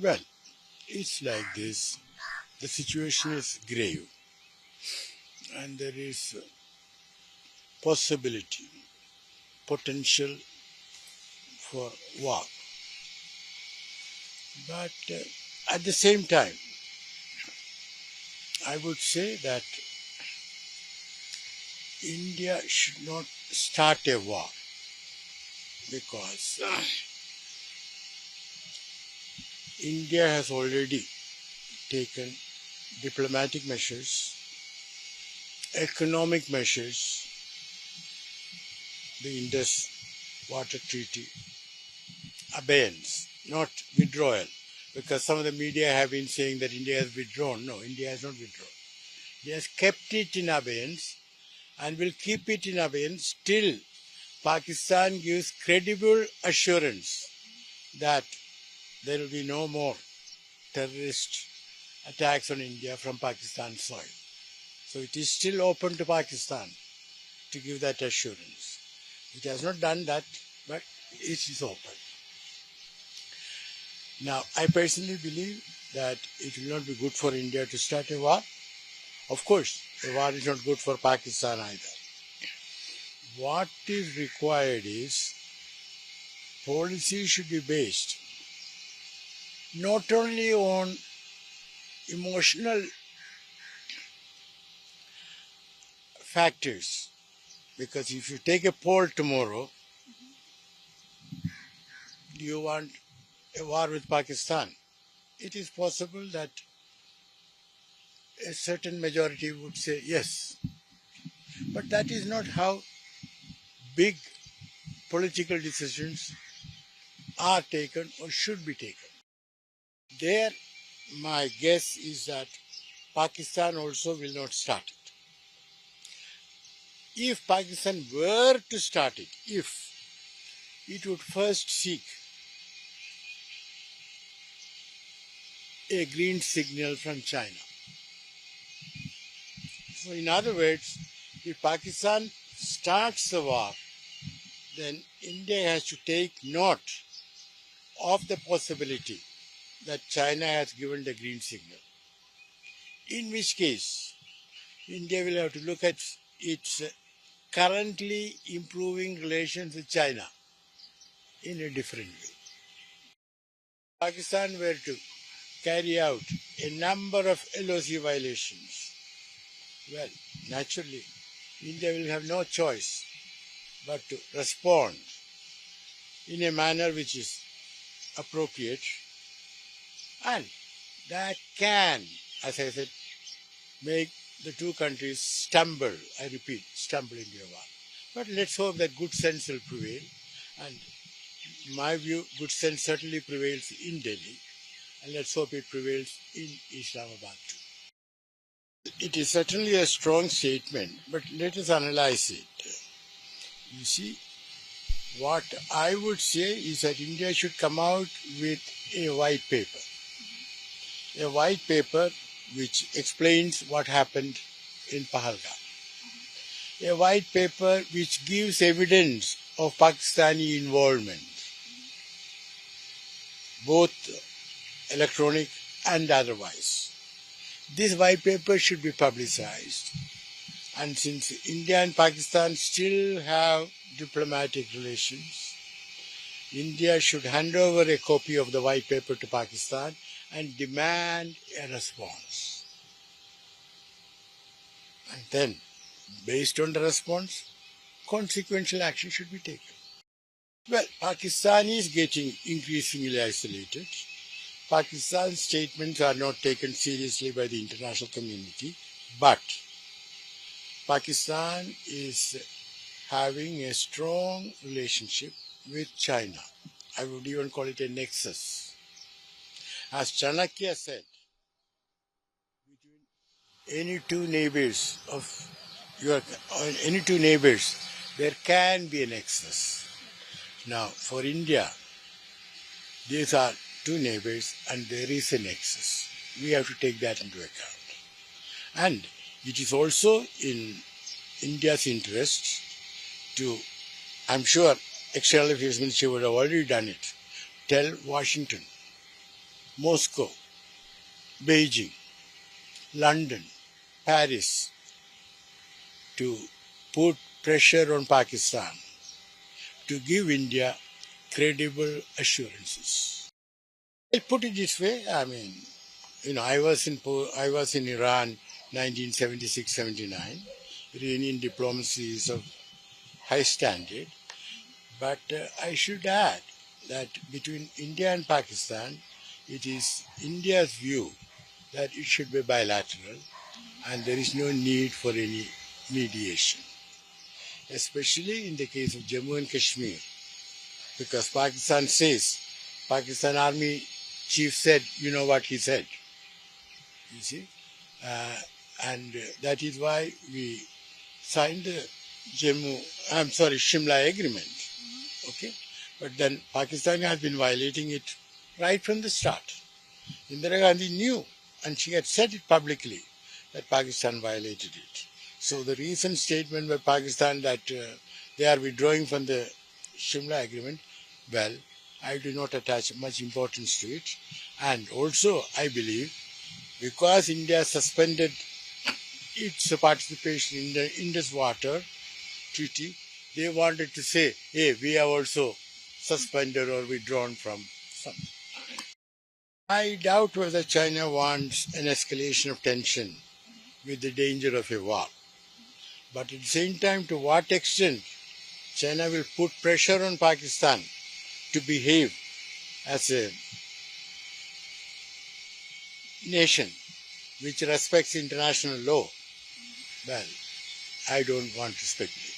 Well, it's like this. The situation is grave and there is possibility, potential for war. But at the same time, I would say that India should not start a war because India has already taken diplomatic measures, economic measures, the Indus Water Treaty, abeyance, not withdrawal. Because some of the media have been saying that India has withdrawn. No, India has not withdrawn. India has kept it in abeyance and will keep it in abeyance till Pakistan gives credible assurance that there will be no more terrorist attacks on India from Pakistan soil. So it is still open to Pakistan to give that assurance. It has not done that, but it is open. Now, I personally believe that it will not be good for India to start a war. Of course, a war is not good for Pakistan either. What is required is policy should be based not only on emotional factors, because if you take a poll tomorrow, do you want a war with Pakistan? It is possible that a certain majority would say yes. But that is not how big political decisions are taken or should be taken. There, my guess is that Pakistan also will not start it. If Pakistan were to start it, it would first seek a green signal from China. So in other words, if Pakistan starts the war, then India has to take note of the possibility that China has given the green signal. In which case, India will have to look at its currently improving relations with China in a different way. Pakistan were to carry out a number of LOC violations. Well, naturally, India will have no choice but to respond in a manner which is appropriate, and that can, as I said, make the two countries stumble, I repeat, stumble into a war. But let's hope that good sense will prevail, and in my view, good sense certainly prevails in Delhi, and let's hope it prevails in Islamabad too. It is certainly a strong statement, but let us analyze it. You see, what I would say is that India should come out with a white paper. A white paper which explains what happened in Pahalgam. A white paper which gives evidence of Pakistani involvement, both electronic and otherwise. This white paper should be publicized. And since India and Pakistan still have diplomatic relations, India should hand over a copy of the white paper to Pakistan and demand a response. And then, based on the response, consequential action should be taken. Well, Pakistan is getting increasingly isolated. Pakistan's statements are not taken seriously by the international community, but Pakistan is having a strong relationship with China. I would even call it a nexus. As Chanakya said, between any two neighbors there can be a nexus. Now, for India, these are two neighbors and there is a nexus. We have to take that into account. And it is also in India's interest to, I'm sure External Affairs Ministry would have already done it, tell Washington Moscow, Beijing, London, Paris to put pressure on Pakistan to give India credible assurances. I'll put it this way. I mean, I was in Iran 1976-79. Iranian diplomacy is of high standard. But I should add that between India and Pakistan, it is India's view that it should be bilateral and there is no need for any mediation, especially in the case of Jammu and Kashmir, because Pakistan Army chief said, you know what he said, you see, uh, and that is why we signed the Shimla agreement. Okay, but then Pakistan has been violating it right from the start. Indira Gandhi knew, and she had said it publicly, that Pakistan violated it. So the recent statement by Pakistan that they are withdrawing from the Shimla agreement, well, I do not attach much importance to it. And also, I believe, because India suspended its participation in the Indus Water Treaty, they wanted to say, hey, we have also suspended or withdrawn from something. I doubt whether China wants an escalation of tension with the danger of a war. But at the same time, to what extent China will put pressure on Pakistan to behave as a nation which respects international law, well, I don't want to speculate.